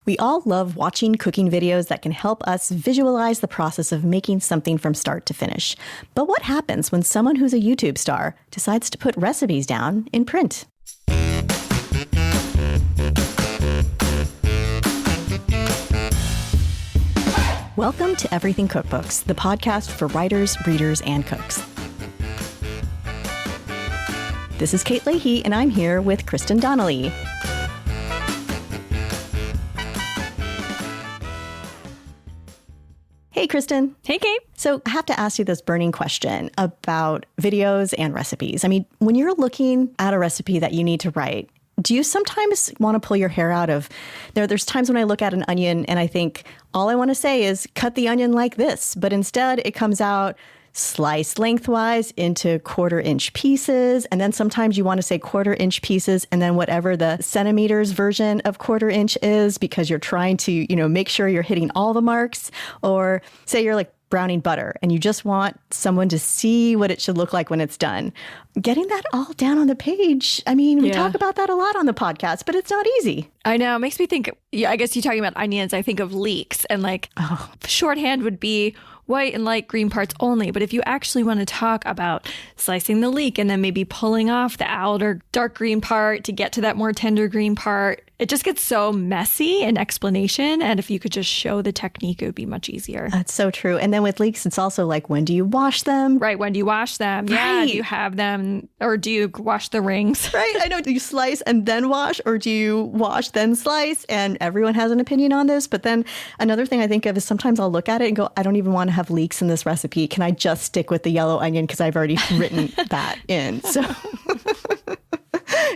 We all love watching cooking videos that can help us visualize the process of making something from start to finish. But what happens when someone who's a YouTube star decides to put recipes down in print? Welcome to Everything Cookbooks, the podcast for writers, readers, and cooks. This is Kate Leahy, and I'm here with Kristen Donnelly. Hey, Kristen. Hey, Kate. So I have to ask you this burning question about videos and recipes. I mean, when you're looking at a recipe that you need to write, do you sometimes want to pull your hair out of there's times when I look at an onion and I think all I want to say is cut the onion like this, but instead it comes out sliced lengthwise into 1/4-inch pieces. And then sometimes you want to say 1/4-inch pieces and then whatever the centimeters version of 1/4-inch is because you're trying to, make sure you're hitting all the marks. Or say you're like browning butter and you just want someone to see what it should look like when it's done. Getting that all down on the page. I mean, we talk about that a lot on the podcast, but it's not easy. I know. It makes me think, I guess you're talking about onions. I think of leeks and shorthand would be white and light green parts only. But if you actually want to talk about slicing the leek and then maybe pulling off the outer dark green part to get to that more tender green part, it just gets so messy in explanation. And if you could just show the technique, it would be much easier. That's so true. And then with leeks, it's also like, when do you wash them? Right. When do you wash them? Yeah. Do you have them or do you wash the rings? Right. I know. Do you slice and then wash or do you wash then slice? And everyone has an opinion on this. But then another thing I think of is sometimes I'll look at it and go, I don't even want to have leeks in this recipe. Can I just stick with the yellow onion because I've already written that in? So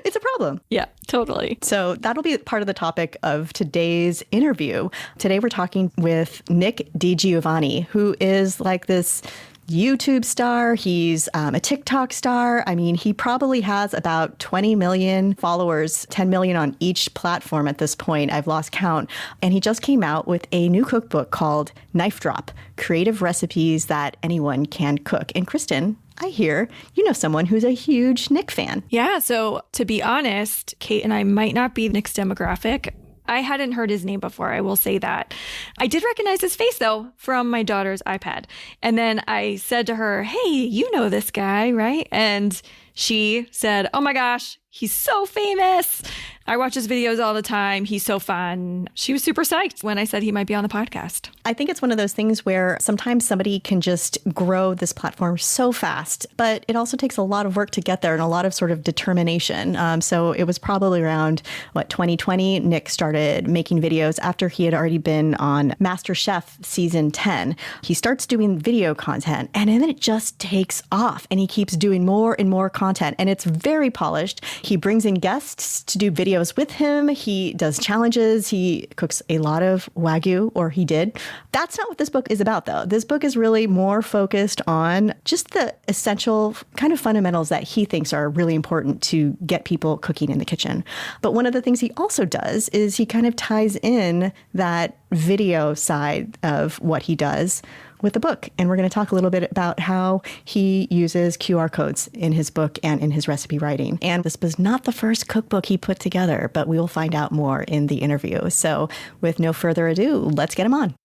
it's a problem. Yeah, totally. So that'll be part of the topic of today's interview. Today we're talking with Nick DiGiovanni, who is like this YouTube star. He's a TikTok star. I mean, he probably has about 20 million followers, 10 million on each platform at this point. I've lost count. And he just came out with a new cookbook called Knife Drop, Creative Recipes That Anyone Can Cook. And Kristen, I hear you know someone who's a huge Nick fan. Yeah. So to be honest, Kate and I might not be Nick's demographic. I hadn't heard his name before. I will say that. I did recognize his face, though, from my daughter's iPad. And then I said to her, hey, you know this guy, right? And she said, oh my gosh, he's so famous. I watch his videos all the time. He's so fun. She was super psyched when I said he might be on the podcast. I think it's one of those things where sometimes somebody can just grow this platform so fast, but it also takes a lot of work to get there and a lot of sort of determination. So it was probably around, 2020, Nick started making videos after he had already been on MasterChef season 10. He starts doing video content and then it just takes off and he keeps doing more and more content and it's very polished. He brings in guests to do videos with him. He does challenges. He cooks a lot of Wagyu, or he did. That's not what this book is about, though. This book is really more focused on just the essential kind of fundamentals that he thinks are really important to get people cooking in the kitchen. But one of the things he also does is he kind of ties in that video side of what he does with the book. And we're going to talk a little bit about how he uses QR codes in his book and in his recipe writing. And this was not the first cookbook he put together, but we will find out more in the interview. So with no further ado, let's get him on.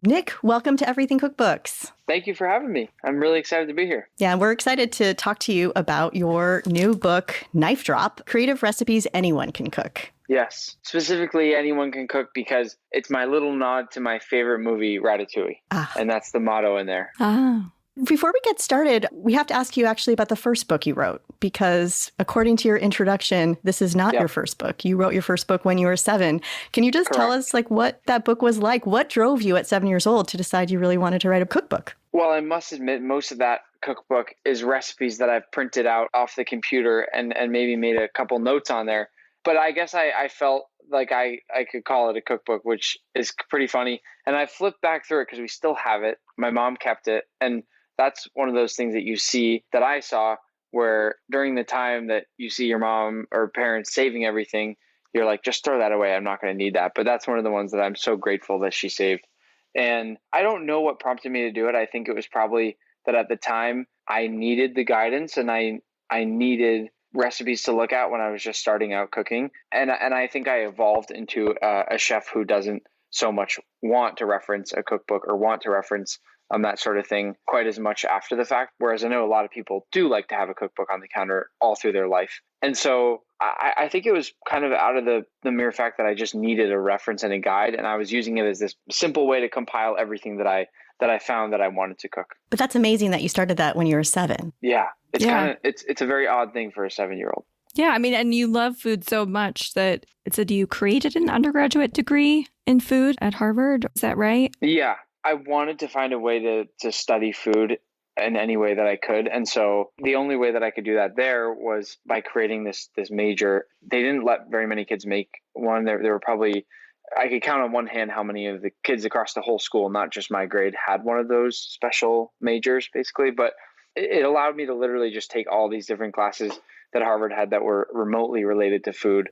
Nick, welcome to Everything Cookbooks. Thank you for having me. I'm really excited to be here. Yeah, we're excited to talk to you about your new book, Knife Drop, Creative Recipes Anyone Can Cook. Yes, specifically anyone can cook because it's my little nod to my favorite movie, Ratatouille. And that's the motto in there. Before we get started, we have to ask you actually about the first book you wrote, because according to your introduction, this is not your first book. You wrote your first book when you were 7. Can you just tell us what that book was like? What drove you at 7 years old to decide you really wanted to write a cookbook? Well, I must admit, most of that cookbook is recipes that I've printed out off the computer and maybe made a couple notes on there. But I guess I felt like I could call it a cookbook, which is pretty funny. And I flipped back through it because we still have it. My mom kept it. And that's one of those things that you see that I saw where during the time that you see your mom or parents saving everything, you're like, just throw that away. I'm not going to need that. But that's one of the ones that I'm so grateful that she saved. And I don't know what prompted me to do it. I think it was probably that at the time I needed the guidance and I needed recipes to look at when I was just starting out cooking. And I think I evolved into a chef who doesn't so much want to reference a cookbook or want to reference that sort of thing quite as much after the fact. Whereas I know a lot of people do like to have a cookbook on the counter all through their life. And so I think it was kind of out of the mere fact that I just needed a reference and a guide. And I was using it as this simple way to compile everything that I found that I wanted to cook. But that's amazing that you started that when you were 7. Yeah. It's a very odd thing for a 7-year-old. Yeah, I mean, and you love food so much that you created an undergraduate degree in food at Harvard. Is that right? Yeah, I wanted to find a way to study food in any way that I could. And so the only way that I could do that there was by creating this major. They didn't let very many kids make one. There were probably, I could count on one hand how many of the kids across the whole school, not just my grade, had one of those special majors, basically. But it allowed me to literally just take all these different classes that Harvard had that were remotely related to food,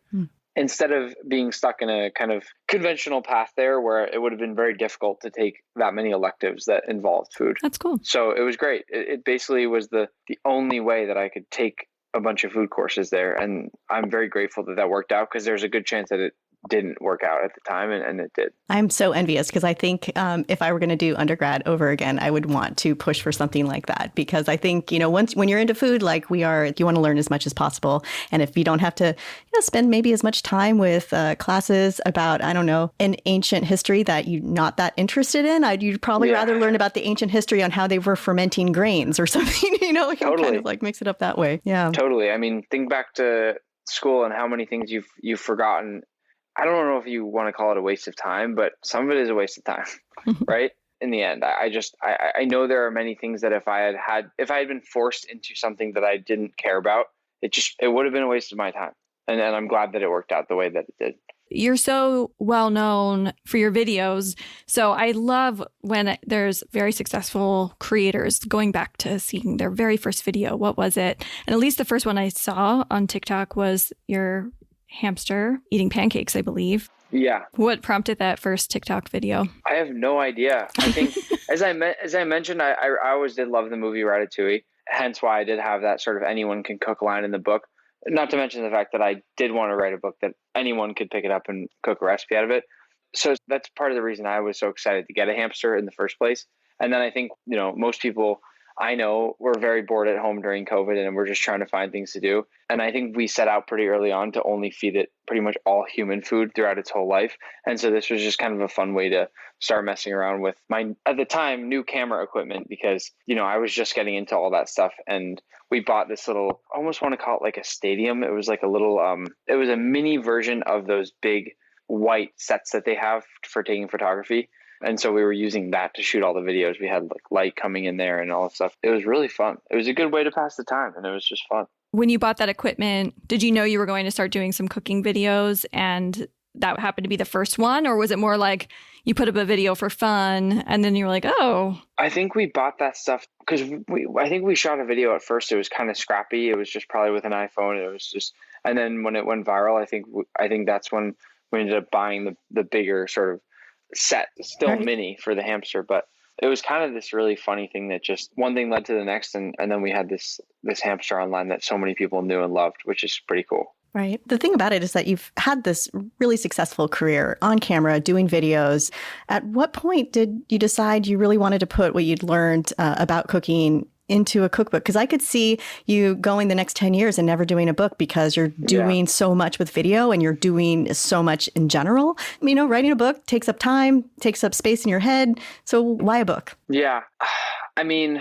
instead of being stuck in a kind of conventional path there where it would have been very difficult to take that many electives that involved food. That's cool. So it was great. It basically was the only way that I could take a bunch of food courses there. And I'm very grateful that worked out, because there's a good chance that it didn't work out at the time, and it did. I'm so envious, because I think if I were going to do undergrad over again, I would want to push for something like that, because I think, when you're into food like we are, you want to learn as much as possible. And if you don't have to spend maybe as much time with classes about, I don't know, an ancient history that you're not that interested in, you'd probably rather learn about the ancient history on how they were fermenting grains or something, Totally. kind of like mix it up that way. Yeah. Totally. I mean, think back to school and how many things you've forgotten. I don't know if you want to call it a waste of time, but some of it is a waste of time, right? In the end, I know there are many things that if I had been forced into something that I didn't care about, it would have been a waste of my time. And I'm glad that it worked out the way that it did. You're so well known for your videos. So I love when there's very successful creators going back to seeing their very first video. What was it? And at least the first one I saw on TikTok was your hamster eating pancakes, I believe. Yeah. What prompted that first TikTok video? I have no idea. I think, as I mentioned, I always did love the movie Ratatouille. Hence why I did have that sort of anyone can cook line in the book. Not to mention the fact that I did want to write a book that anyone could pick it up and cook a recipe out of it. So that's part of the reason I was so excited to get a hamster in the first place. And then I think, most people I know were very bored at home during COVID, and we're just trying to find things to do. And I think we set out pretty early on to only feed it pretty much all human food throughout its whole life. And so this was just kind of a fun way to start messing around with my, at the time, new camera equipment, because, I was just getting into all that stuff. And we bought this little, I almost want to call it like a stadium. It was like a little, it was a mini version of those big white sets that they have for taking photography. And so we were using that to shoot all the videos. We had like light coming in there and all that stuff. It was really fun. It was a good way to pass the time, and it was just fun. When you bought that equipment, did you know you were going to start doing some cooking videos and that happened to be the first one? Or was it more like you put up a video for fun and then you were like, oh? I think we bought that stuff because I think we shot a video at first. It was kind of scrappy. It was just probably with an iPhone. It was just, and then when it went viral, I think that's when we ended up buying the bigger sort of set, still mini, for the hamster. But it was kind of this really funny thing that just one thing led to the next, and then we had this hamster online that so many people knew and loved, which is pretty cool. Right. The thing about it is that you've had this really successful career on camera doing videos. At what point did you decide you really wanted to put what you'd learned about cooking into a cookbook? Because I could see you going the next 10 years and never doing a book, because you're doing so much with video and you're doing so much in general. Writing a book takes up time, takes up space in your head. So why a book? Yeah. I mean,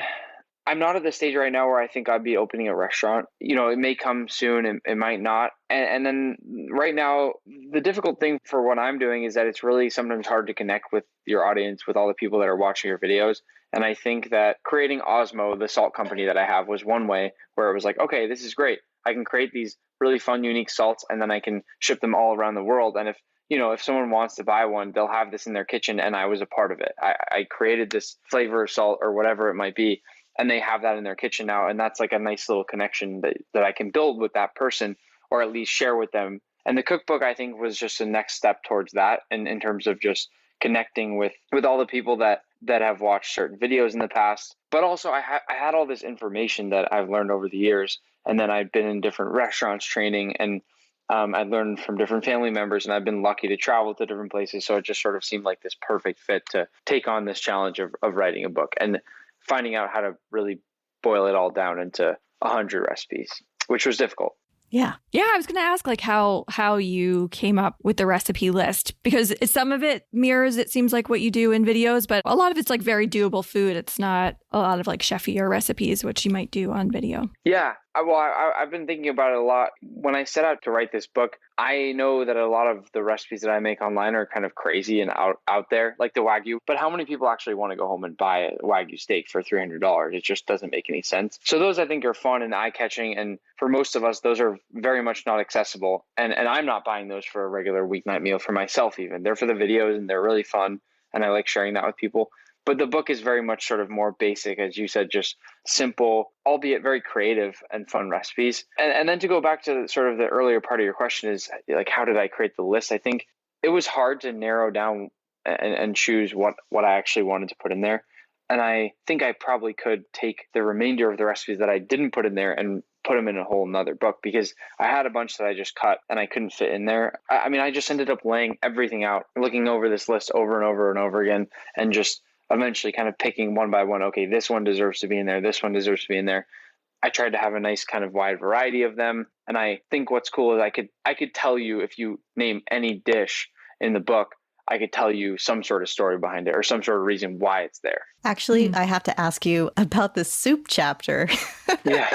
I'm not at the stage right now where I think I'd be opening a restaurant. It may come soon, it might not. And then right now, the difficult thing for what I'm doing is that it's really sometimes hard to connect with your audience, with all the people that are watching your videos. And I think that creating Osmo, the salt company that I have, was one way where it was like, okay, this is great. I can create these really fun, unique salts, and then I can ship them all around the world. And if someone wants to buy one, they'll have this in their kitchen, and I was a part of it. I created this flavor of salt or whatever it might be, and they have that in their kitchen now. And that's like a nice little connection that I can build with that person, or at least share with them. And the cookbook, I think, was just the next step towards that, in terms of just connecting with all the people that have watched certain videos in the past. But also I had all this information that I've learned over the years And then I'd been in different restaurants training, and I'd learned from different family members, and I've been lucky to travel to different places. So it just sort of seemed like this perfect fit to take on this challenge of writing a book and finding out how to really boil it all down into 100 recipes, which was difficult. Yeah. Yeah, I was going to ask like how you came up with the recipe list, because some of it mirrors, it seems like, what you do in videos, but a lot of it's like very doable food. It's not a lot of like chefier recipes, which you might do on video. Yeah. I've been thinking about it a lot. When I set out to write this book, I know that a lot of the recipes that I make online are kind of crazy and out there, like the Wagyu. But how many people actually want to go home and buy a Wagyu steak for $300? It just doesn't make any sense. So those, I think, are fun and eye-catching. And for most of us, those are very much not accessible. And I'm not buying those for a regular weeknight meal for myself even. They're for the videos, and they're really fun. And I like sharing that with people. But the book is very much sort of more basic, as you said, just simple, albeit very creative and fun recipes. And then to go back to sort of the earlier part of your question is like, how did I create the list? I think it was hard to narrow down and choose what I actually wanted to put in there. And I think I probably could take the remainder of the recipes that I didn't put in there and put them in a whole nother book, because I had a bunch that I just cut and I couldn't fit in there. I mean, I just ended up laying everything out, looking over this list over and over and over again, and just eventually kind of picking one by one. Okay, this one deserves to be in there. This one deserves to be in there. I tried to have a nice kind of wide variety of them. And I think what's cool is I could tell you, if you name any dish in the book, I could tell you some sort of story behind it or some sort of reason why it's there. Actually, I have to ask you about the soup chapter. Yeah.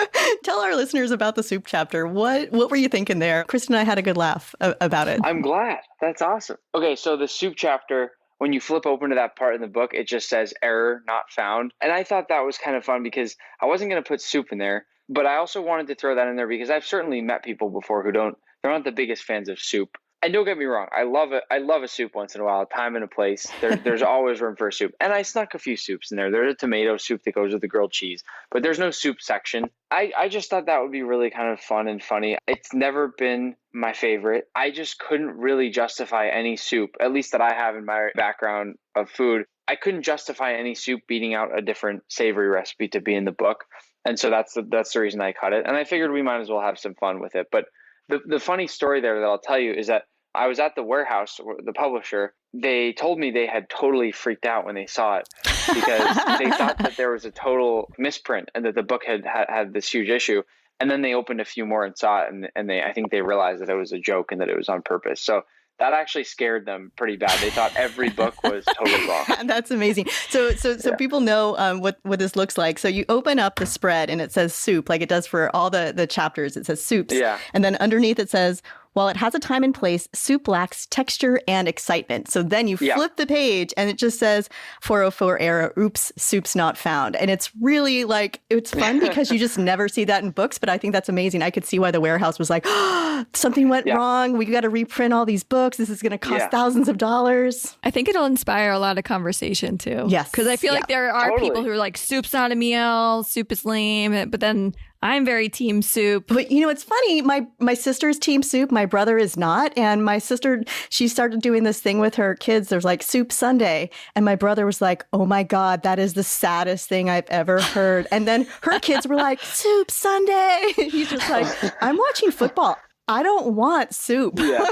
Tell our listeners about the soup chapter. What were you thinking there? Kristen and I had a good laugh about it. I'm glad. That's awesome. Okay, so the soup chapter, when you flip open to that part in the book, it just says error not found. And I thought that was kind of fun because I wasn't going to put soup in there, but I also wanted to throw that in there because I've certainly met people before they're not the biggest fans of soup. And don't get me wrong, I love it. I love a soup once in a while, time and a place. There's always room for a soup. And I snuck a few soups in there. There's a tomato soup that goes with the grilled cheese, but there's no soup section. I just thought that would be really kind of fun and funny. It's never been my favorite. I just couldn't really justify any soup, at least that I have in my background of food. I couldn't justify any soup beating out a different savory recipe to be in the book. And so that's the reason I cut it. And I figured we might as well have some fun with it. But the funny story there that I'll tell you is that I was at the warehouse, the publisher. They told me they had totally freaked out when they saw it because they thought that there was a total misprint and that the book had this huge issue. And then they opened a few more and saw it, and I think they realized that it was a joke and that it was on purpose. So that actually scared them pretty bad. They thought every book was totally wrong. That's amazing. So yeah. People know what this looks like. So you open up the spread and it says soup, like it does for all the chapters. It says soups. Yeah. And then underneath it says, while it has a time and place, soup lacks texture and excitement. So then you flip the page and it just says 404 error, oops, soup's not found. And it's really like, it's fun because you just never see that in books. But I think that's amazing. I could see why the warehouse was like, oh, something went wrong. We got to reprint all these books. This is going to cost thousands of dollars. I think it'll inspire a lot of conversation too. Yes. Because I feel like there are people who are like, soup's not a meal, soup is lame. But then I'm very team soup. But you know, it's funny. My sister's team soup. My brother is not. And my sister, she started doing this thing with her kids. There's like Soup Sunday. And my brother was like, oh my God, that is the saddest thing I've ever heard. And then her kids were like, Soup Sunday. He's just like, I'm watching football. I don't want soup. Yeah.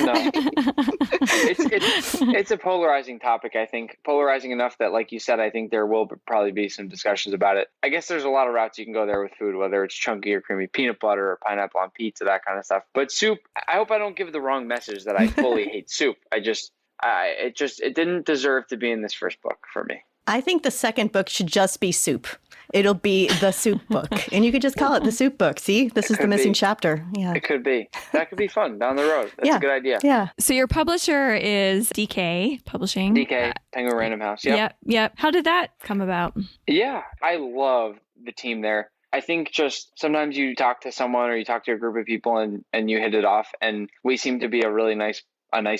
No. It's a polarizing topic, I think. Polarizing enough that, like you said, I think there will probably be some discussions about it. I guess there's a lot of routes you can go there with food, whether it's chunky or creamy peanut butter or pineapple on pizza, that kind of stuff. But soup, I hope I don't give the wrong message that I fully hate soup. It didn't deserve to be in this first book for me. I think the second book should just be soup. It'll be the soup book. And you could just call it the soup book. See, this is the missing chapter. Yeah. It could be. That could be fun down the road. That's a good idea. Yeah. So your publisher is DK Publishing. DK, Penguin Random House. Yep. How did that come about? Yeah, I love the team there. I think just sometimes you talk to someone or you talk to a group of people and you hit it off. And we seem to be a really nice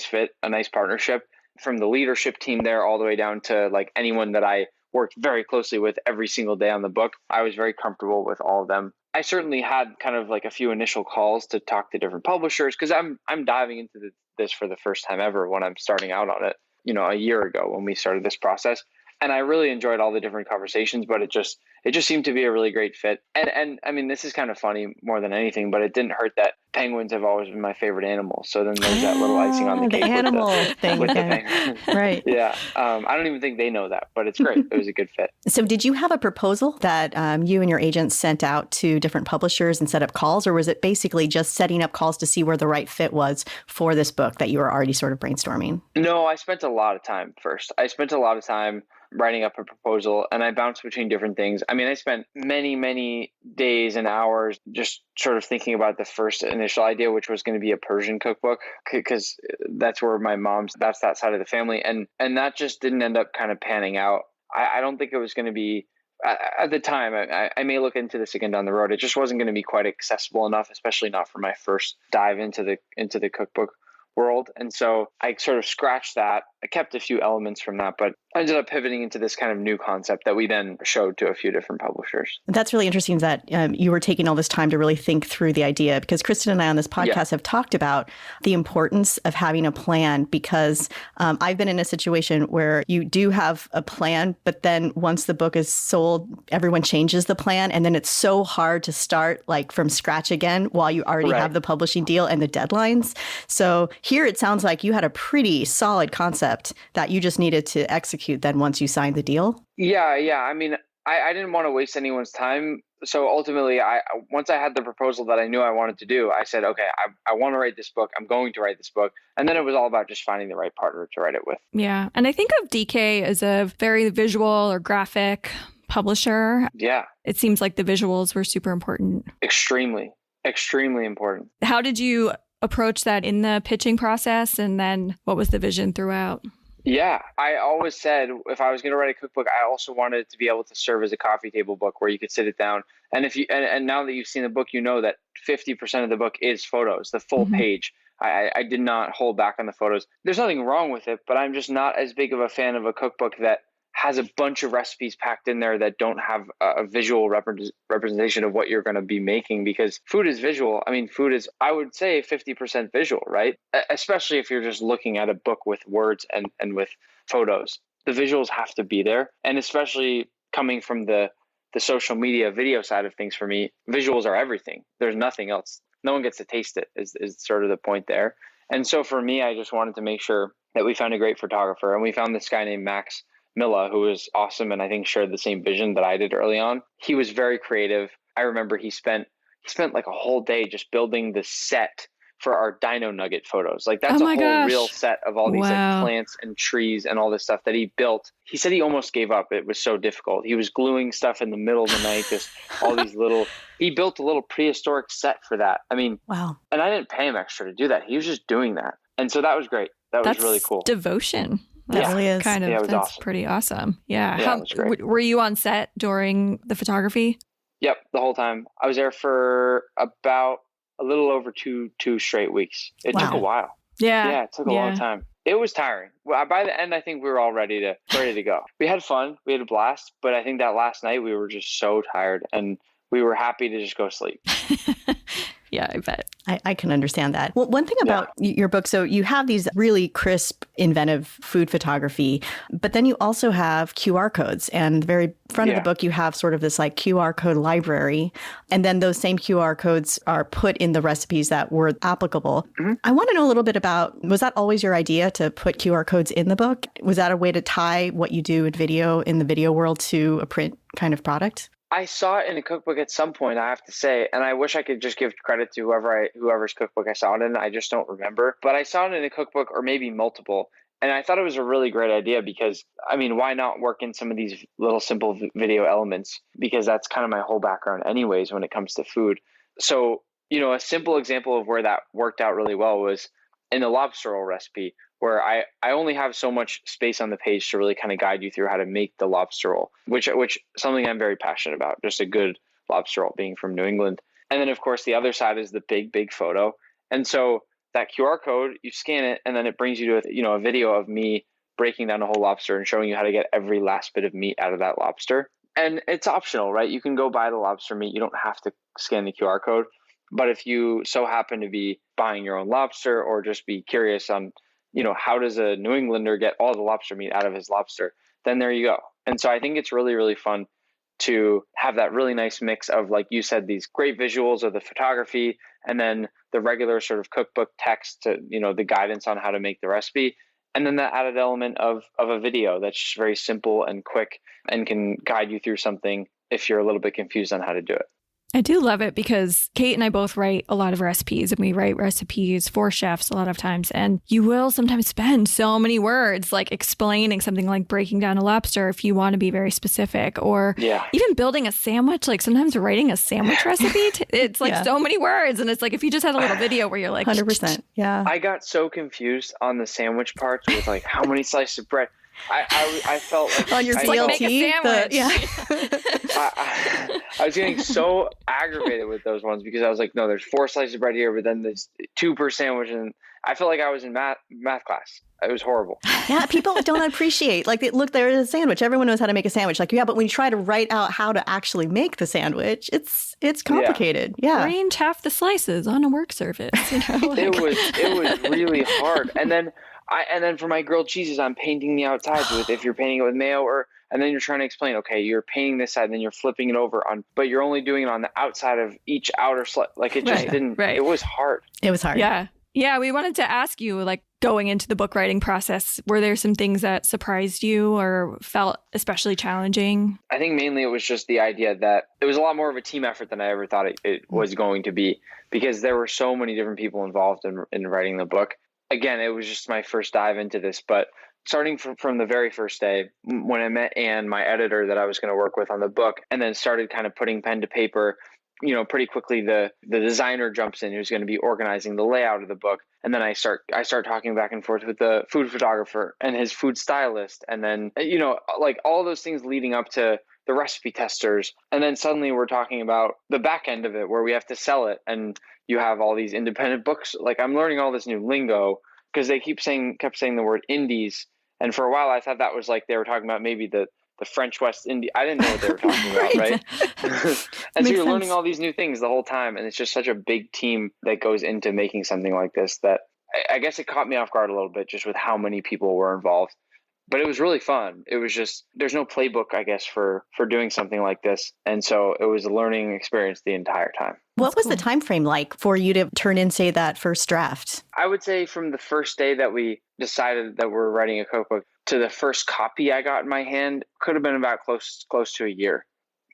fit, a nice partnership. From the leadership team there all the way down to like anyone that I worked very closely with every single day on the book. I was very comfortable with all of them. I certainly had kind of like a few initial calls to talk to different publishers because I'm diving into this for the first time ever when I'm starting out on it, a year ago when we started this process. And I really enjoyed all the different conversations, but it just seemed to be a really great fit. And I mean, this is kind of funny more than anything, but it didn't hurt that penguins have always been my favorite animal. So then there's that little icing on the cake. The animal thing. With the penguins. Right. Yeah. I don't even think they know that, but it's great. It was a good fit. So did you have a proposal that you and your agent sent out to different publishers and set up calls, or was it basically just setting up calls to see where the right fit was for this book that you were already sort of brainstorming? No, I spent a lot of time first. I spent a lot of time writing up a proposal, and I bounced between different things. I mean, I spent many, many days and hours just sort of thinking about the first initial idea, which was going to be a Persian cookbook, because that's where that's that side of the family. And that just didn't end up kind of panning out. I don't think it was going to be, at the time, I may look into this again down the road. It just wasn't going to be quite accessible enough, especially not for my first dive into the cookbook world. And so I sort of scratched that. I kept a few elements from that, but I ended up pivoting into this kind of new concept that we then showed to a few different publishers. That's really interesting that you were taking all this time to really think through the idea, because Kristen and I on this podcast have talked about the importance of having a plan, because I've been in a situation where you do have a plan, but then once the book is sold, everyone changes the plan. And then it's so hard to start like from scratch again while you already have the publishing deal and the deadlines. So here it sounds like you had a pretty solid concept that you just needed to execute then once you signed the deal. Yeah. I mean, I didn't want to waste anyone's time. So ultimately, once I had the proposal that I knew I wanted to do, I said, okay, I want to write this book. I'm going to write this book. And then it was all about just finding the right partner to write it with. Yeah. And I think of DK as a very visual or graphic publisher. Yeah. It seems like the visuals were super important. Extremely important. How did you approach that in the pitching process? And then what was the vision throughout? Yeah, I always said if I was going to write a cookbook, I also wanted it to be able to serve as a coffee table book where you could sit it down. And if you and now that you've seen the book, you know that 50% of the book is photos, the full page. I did not hold back on the photos. There's nothing wrong with it, but I'm just not as big of a fan of a cookbook that has a bunch of recipes packed in there that don't have a visual representation of what you're going to be making, because food is visual. I mean, food is, I would say, 50% visual, right? Especially if you're just looking at a book with words and with photos. The visuals have to be there. And especially coming from the social media video side of things, for me, visuals are everything. There's nothing else. No one gets to taste it is sort of the point there. And so for me, I just wanted to make sure that we found a great photographer. And we found this guy named Max Milla, who was awesome and I think shared the same vision that I did early on. He was very creative. I remember he spent like a whole day just building the set for our dino nugget photos. Like that's a whole real set of all these like plants and trees and all this stuff that he built. He said he almost gave up. It was so difficult. He was gluing stuff in the middle of the night, just all these he built a little prehistoric set for that. I mean, wow. And I didn't pay him extra to do that. He was just doing that. And so that was great. That's was really cool. Devotion. That really is. Kind of, that's awesome. Pretty awesome. Yeah. Were you on set during the photography? Yep. The whole time. I was there for about a little over two straight weeks. It took a while. Yeah. It took a long time. It was tiring. Well, by the end, I think we were all ready to go. We had fun. We had a blast. But I think that last night we were just so tired and we were happy to just go sleep. Yeah, I bet. I can understand that. Well, one thing about your book, so you have these really crisp, inventive food photography, but then you also have QR codes. And the very front of the book, you have sort of this like QR code library. And then those same QR codes are put in the recipes that were applicable. Mm-hmm. I want to know a little bit about, was that always your idea to put QR codes in the book? Was that a way to tie what you do in the video world to a print kind of product? I saw it in a cookbook at some point, I have to say, and I wish I could just give credit to whoever's cookbook I saw it in. I just don't remember. But I saw it in a cookbook or maybe multiple. And I thought it was a really great idea because, I mean, why not work in some of these little simple video elements? Because that's kind of my whole background anyways when it comes to food. So, a simple example of where that worked out really well was in the lobster roll recipe, where I only have so much space on the page to really kind of guide you through how to make the lobster roll, which something I'm very passionate about, just a good lobster roll being from New England. And then, of course, the other side is the big photo. And so that QR code, you scan it, and then it brings you to a video of me breaking down a whole lobster and showing you how to get every last bit of meat out of that lobster. And it's optional, right? You can go buy the lobster meat. You don't have to scan the QR code. But if you so happen to be buying your own lobster or just be curious on how does a New Englander get all the lobster meat out of his lobster? Then there you go. And so I think it's really, really fun to have that really nice mix of, like you said, these great visuals of the photography and then the regular sort of cookbook text to, the guidance on how to make the recipe. And then that added element of a video that's just very simple and quick and can guide you through something if you're a little bit confused on how to do it. I do love it because Kate and I both write a lot of recipes, and we write recipes for chefs a lot of times. And you will sometimes spend so many words like explaining something like breaking down a lobster if you want to be very specific, or even building a sandwich. Like sometimes writing a sandwich recipe, it's like so many words. And it's like if you just had a little video where you're like 100%. Yeah. I got so confused on the sandwich parts with like how many slices of bread. I felt like on your CLT, I was getting so aggravated with those ones because I was like, no, there's 4 slices of bread here, but then there's 2 per sandwich, and I felt like I was in math class. It was horrible. Yeah, people don't appreciate, like, look, there is a sandwich. Everyone knows how to make a sandwich. Like, yeah, but when you try to write out how to actually make the sandwich, it's complicated. Yeah. Arrange half the slices on a work surface. It was really hard. And then for my grilled cheeses, I'm painting the outsides with, if you're painting it with mayo, and then you're trying to explain, okay, you're painting this side, then you're flipping it over but you're only doing it on the outside of each outer slice. Like it just didn't, it was hard. It was hard. Yeah. Yeah. We wanted to ask you, like, going into the book writing process, were there some things that surprised you or felt especially challenging? I think mainly it was just the idea that it was a lot more of a team effort than I ever thought it was going to be, because there were so many different people involved in writing the book. Again, it was just my first dive into this, but starting from the very first day when I met Anne, my editor that I was going to work with on the book, and then started kind of putting pen to paper, pretty quickly the designer jumps in who's going to be organizing the layout of the book. And then I start talking back and forth with the food photographer and his food stylist. And then, like all those things leading up to the recipe testers. And then suddenly we're talking about the back end of it where we have to sell it. And you have all these independent books. Like I'm learning all this new lingo because they kept saying the word indies. And for a while I thought that was like they were talking about maybe the French West India. I didn't know what they were talking about, right? And so you're learning all these new things the whole time. And it's just such a big team that goes into making something like this that I guess it caught me off guard a little bit just with how many people were involved. But it was really fun. It was just, there's no playbook, I guess, for doing something like this. And so it was a learning experience the entire time. What was the time frame like for you to turn in, say, that first draft? I would say from the first day that we decided that we're writing a cookbook to the first copy I got in my hand could have been about close to a year.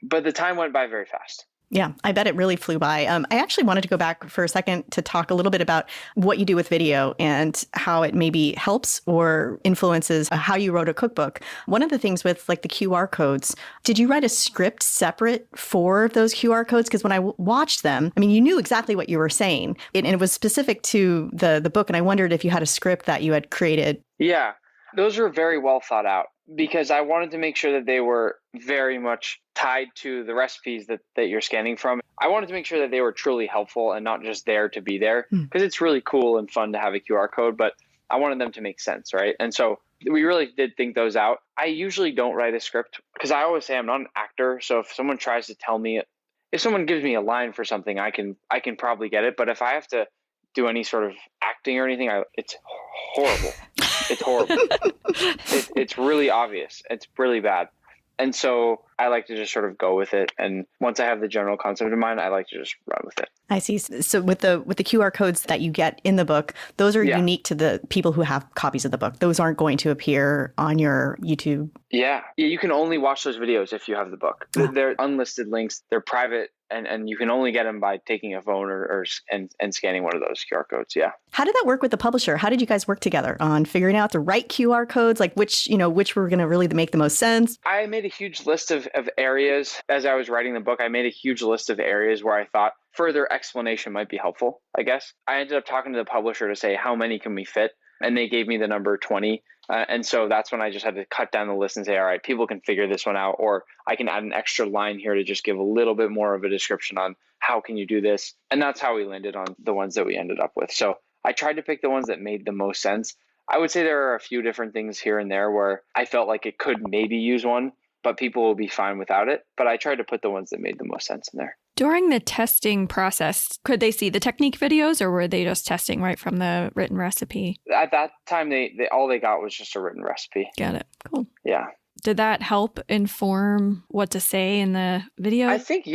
But the time went by very fast. Yeah, I bet it really flew by. I actually wanted to go back for a second to talk a little bit about what you do with video and how it maybe helps or influences how you wrote a cookbook. One of the things with like the QR codes, did you write a script separate for those QR codes? Because when I watched them, I mean, you knew exactly what you were saying, and it was specific to the book. And I wondered if you had a script that you had created. Yeah, those were very well thought out because I wanted to make sure that they were very much tied to the recipes that you're scanning from. I wanted to make sure that they were truly helpful and not just there to be there, because it's really cool and fun to have a QR code, but I wanted them to make sense, right? And so we really did think those out. I usually don't write a script because I always say I'm not an actor. So if someone tries to tell me, if someone gives me a line for something, I can probably get it. But if I have to do any sort of acting or anything, it's horrible. It's horrible. It's really obvious. It's really bad. And so I like to just sort of go with it. And once I have the general concept in mind, I like to just run with it. I see. So with the QR codes that you get in the book, those are unique to the people who have copies of the book. Those aren't going to appear on your YouTube. Yeah. You can only watch those videos if you have the book. They're unlisted links. They're private. And you can only get them by taking a phone and scanning one of those QR codes. Yeah. How did that work with the publisher? How did you guys work together on figuring out the right QR codes? Like which were going to really make the most sense? I made a huge list of areas as I was writing the book. I made a huge list of areas where I thought further explanation might be helpful, I guess. I ended up talking to the publisher to say, how many can we fit? And they gave me the number 20. And so that's when I just had to cut down the list and say, all right, people can figure this one out, or I can add an extra line here to just give a little bit more of a description on how can you do this. And that's how we landed on the ones that we ended up with. So I tried to pick the ones that made the most sense. I would say there are a few different things here and there where I felt like it could maybe use one, but people will be fine without it. But I tried to put the ones that made the most sense in there. During the testing process, could they see the technique videos or were they just testing right from the written recipe? At that time, they all they got was just a written recipe. Got it. Cool. Yeah. Did that help inform what to say in the video? I think,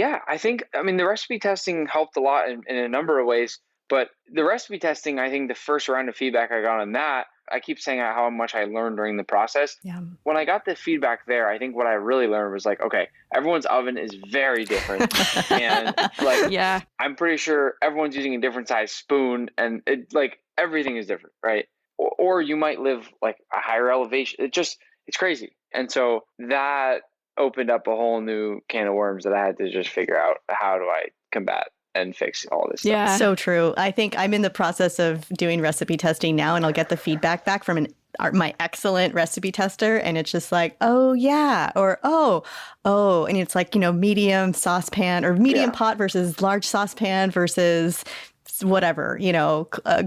I mean, the recipe testing helped a lot in a number of ways, but the recipe testing, I think the first round of feedback I got on that, I keep saying how much I learned during the process. Yeah. When I got the feedback there, I think what I really learned was like, okay, everyone's oven is very different. And like, yeah, I'm pretty sure everyone's using a different size spoon, and it like everything is different, right? Or you might live like a higher elevation. It's crazy. And so that opened up a whole new can of worms that I had to just figure out, how do I combat and fix all this stuff. Yeah. So true. I think I'm in the process of doing recipe testing now, and I'll get the feedback back from my excellent recipe tester. And it's just like, oh, yeah. Or, oh. And it's like, medium saucepan or medium pot versus large saucepan versus whatever,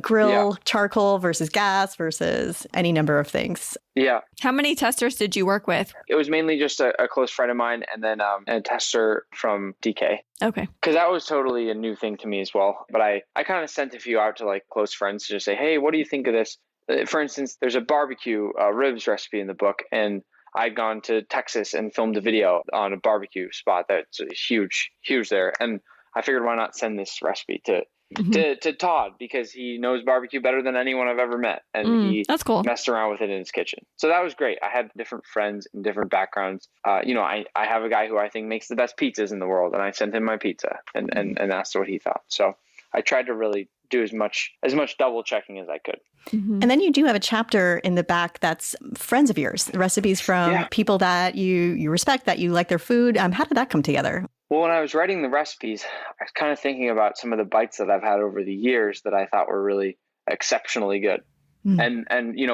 grill, charcoal versus gas versus any number of things. Yeah. How many testers did you work with? It was mainly just a close friend of mine, and then a tester from DK. Okay. Because that was totally a new thing to me as well. But I kind of sent a few out to like close friends to just say, hey, what do you think of this? For instance, there's a barbecue ribs recipe in the book, and I'd gone to Texas and filmed a video on a barbecue spot that's huge there. And I figured, why not send this recipe to Todd, because he knows barbecue better than anyone I've ever met. And he that's cool. messed around with it in his kitchen. So that was great. I had different friends in different backgrounds. I have a guy who I think makes the best pizzas in the world, and I sent him my pizza and asked what he thought. So I tried to really do as much double checking as I could. Mm-hmm. And then you do have a chapter in the back that's friends of yours, recipes from people that you respect, that you like their food. How did that come together? Well, when I was writing the recipes, I was kind of thinking about some of the bites that I've had over the years that I thought were really exceptionally good. And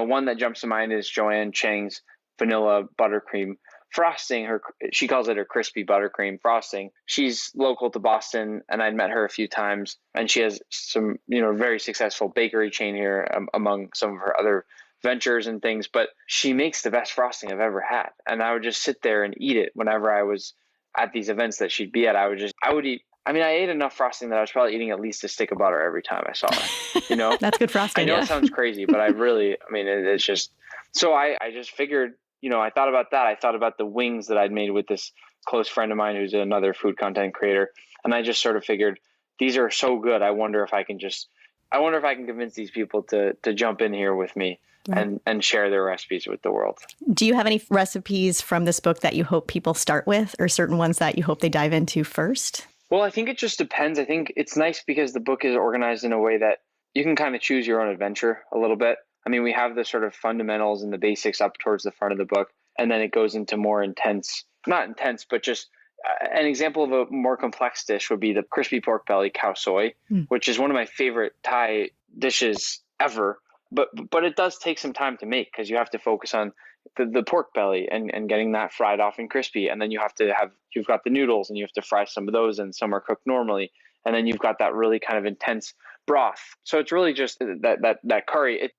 one that jumps to mind is Joanne Chang's vanilla buttercream frosting. She calls it her crispy buttercream frosting. She's local to Boston, and I'd met her a few times, and she has some, very successful bakery chain here among some of her other ventures and things, but she makes the best frosting I've ever had. And I would just sit there and eat it whenever I was at these events that she'd be at. I would eat. I mean, I ate enough frosting that I was probably eating at least a stick of butter every time I saw it, That's good frosting. I know it sounds crazy, but it's just, so I just figured, I thought about that. I thought about the wings that I'd made with this close friend of mine who's another food content creator. And I just sort of figured, these are so good. I wonder if I can convince these people to jump in here with me. Right. And share their recipes with the world. Do you have any recipes from this book that you hope people start with, or certain ones that you hope they dive into first? Well, I think it just depends. I think it's nice because the book is organized in a way that you can kind of choose your own adventure a little bit. I mean, we have the sort of fundamentals and the basics up towards the front of the book, and then it goes into more not intense, but just an example of a more complex dish would be the crispy pork belly cow soy, which is one of my favorite Thai dishes ever. But it does take some time to make, because you have to focus on the pork belly and getting that fried off and crispy. And then you've got the noodles, and you have to fry some of those, and some are cooked normally. And then you've got that really kind of intense broth. So it's really just that curry.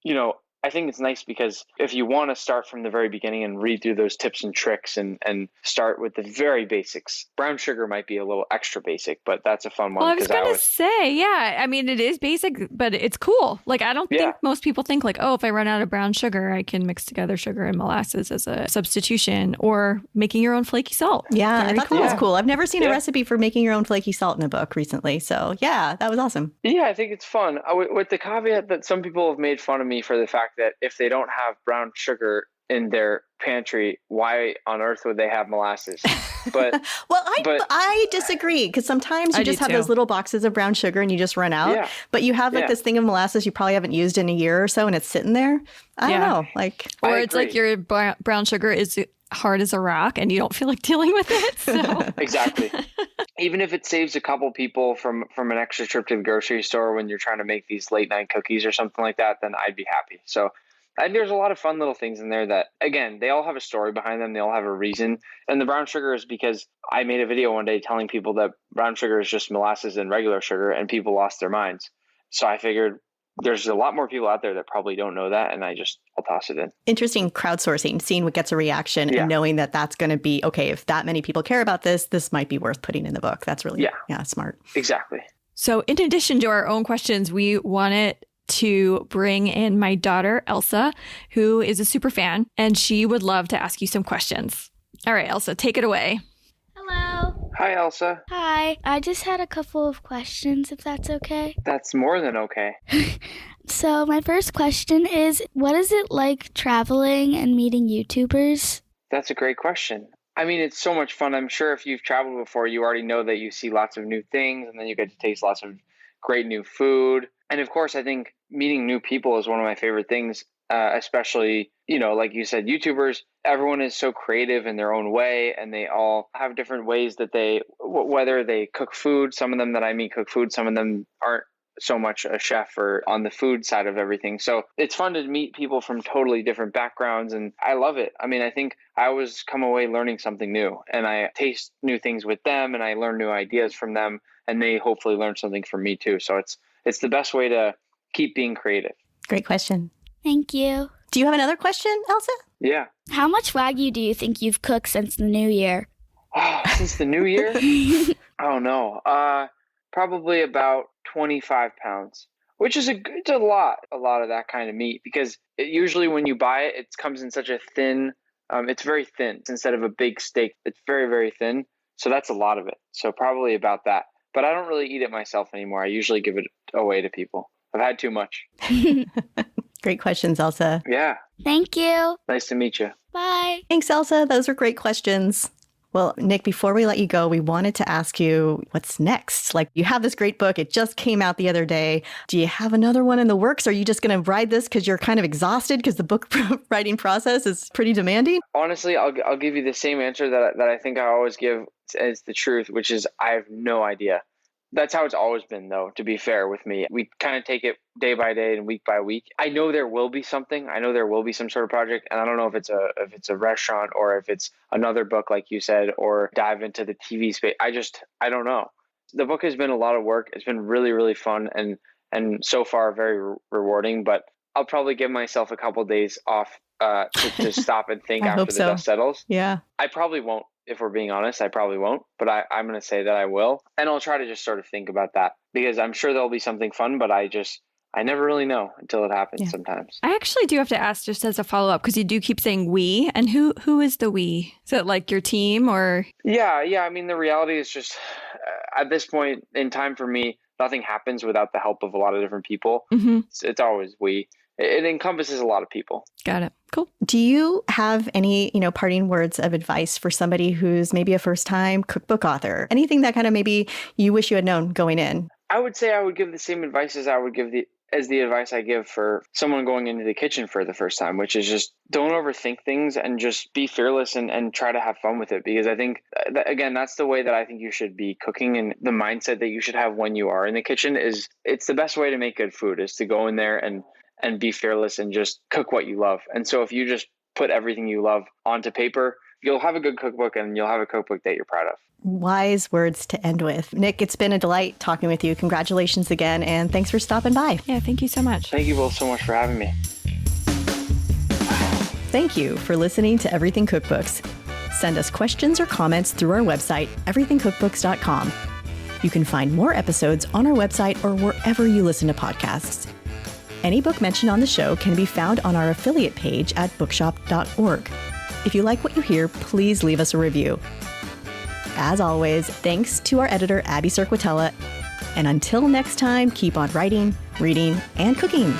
I think it's nice because if you want to start from the very beginning and read through those tips and tricks and start with the very basics, brown sugar might be a little extra basic, but that's a fun one. Well, I was going to say, yeah, I mean, it is basic, but it's cool. Like, I don't think most people think like, oh, if I run out of brown sugar, I can mix together sugar and molasses as a substitution, or making your own flaky salt. Yeah, I thought that was cool. I've never seen a recipe for making your own flaky salt in a book recently. So yeah, that was awesome. Yeah, I think it's fun. With the caveat that some people have made fun of me for the fact that if they don't have brown sugar in their pantry, why on earth would they have molasses? But I disagree, because sometimes you just have those little boxes of brown sugar and you just run out. Yeah. But you have this thing of molasses you probably haven't used in a year or so, and it's sitting there. I don't know, or it's like your brown sugar is hard as a rock and you don't feel like dealing with it. So. Exactly. Even if it saves a couple people from an extra trip to the grocery store when you're trying to make these late night cookies or something like that, then I'd be happy. So there's a lot of fun little things in there that, again, they all have a story behind them. They all have a reason. And the brown sugar is because I made a video one day telling people that brown sugar is just molasses and regular sugar, and people lost their minds. So I figured there's a lot more people out there that probably don't know that, and I'll toss it in. Interesting crowdsourcing, seeing what gets a reaction and knowing that that's going to be, okay, if that many people care about this might be worth putting in the book. That's really smart. Exactly. So in addition to our own questions, we wanted to bring in my daughter, Elsa, who is a super fan, and she would love to ask you some questions. All right, Elsa, take it away. Hello. Hi, Elsa. Hi. I just had a couple of questions, if that's okay. That's more than okay. So my first question is, what is it like traveling and meeting YouTubers? That's a great question. I mean, it's so much fun. I'm sure if you've traveled before, you already know that you see lots of new things and then you get to taste lots of great new food. And of course, I think meeting new people is one of my favorite things, especially, like you said, YouTubers. Everyone is so creative in their own way, and they all have different ways that whether they cook food. Some of them that I meet cook food. Some of them aren't so much a chef or on the food side of everything. So it's fun to meet people from totally different backgrounds, and I love it. I mean, I think I always come away learning something new, and I taste new things with them, and I learn new ideas from them, and they hopefully learn something from me too. So it's the best way to keep being creative. Great question. Thank you. Do you have another question, Elsa? Yeah. How much Wagyu do you think you've cooked since the new year? Oh, since the new year? Oh, no. Probably about 25 pounds, which is it's a lot of that kind of meat, because usually when you buy it, it comes in such a thin, it's very thin. Instead of a big steak, it's very, very thin. So that's a lot of it. So probably about that. But I don't really eat it myself anymore. I usually give it away to people. I've had too much. Great questions, Elsa. Yeah. Thank you. Nice to meet you. Bye. Thanks, Elsa. Those were great questions. Well, Nick, before we let you go, we wanted to ask you what's next. Like, you have this great book. It just came out the other day. Do you have another one in the works? Are you just going to ride this because you're kind of exhausted because the book writing process is pretty demanding? Honestly, I'll give you the same answer that I think I always give as the truth, which is I have no idea. That's how it's always been, though, to be fair with me. We kind of take it day by day and week by week. I know there will be something. I know there will be some sort of project. And I don't know if it's a restaurant or if it's another book, like you said, or dive into the TV space. I don't know. The book has been a lot of work. It's been really, really fun and so far very rewarding. But I'll probably give myself a couple of days off to stop and think after the dust settles. Yeah. I probably won't. If we're being honest, I probably won't, but I'm going to say that I will. And I'll try to just sort of think about that, because I'm sure there'll be something fun, but I never really know until it happens sometimes. I actually do have to ask, just as a follow-up, because you do keep saying we, and who is the we? Is it like your team or? Yeah. I mean, the reality is just at this point in time for me, nothing happens without the help of a lot of different people. Mm-hmm. It's always we. It encompasses a lot of people. Got it. Cool. Do you have any, parting words of advice for somebody who's maybe a first-time cookbook author? Anything that kind of maybe you wish you had known going in? I would say I would give the same advice as I would give the advice I give for someone going into the kitchen for the first time, which is just don't overthink things and just be fearless and try to have fun with it. Because I think, again, that's the way that I think you should be cooking, and the mindset that you should have when you are in the kitchen it's the best way to make good food, is to go in there and be fearless and just cook what you love. And so if you just put everything you love onto paper, you'll have a good cookbook, and you'll have a cookbook that you're proud of. Wise words to end with. Nick, it's been a delight talking with you. Congratulations again, and thanks for stopping by. Yeah, thank you so much. Thank you both so much for having me. Thank you for listening to Everything Cookbooks. Send us questions or comments through our website, everythingcookbooks.com. You can find more episodes on our website or wherever you listen to podcasts. Any book mentioned on the show can be found on our affiliate page at bookshop.org. If you like what you hear, please leave us a review. As always, thanks to our editor, Abby Cirquitella. And until next time, keep on writing, reading, and cooking.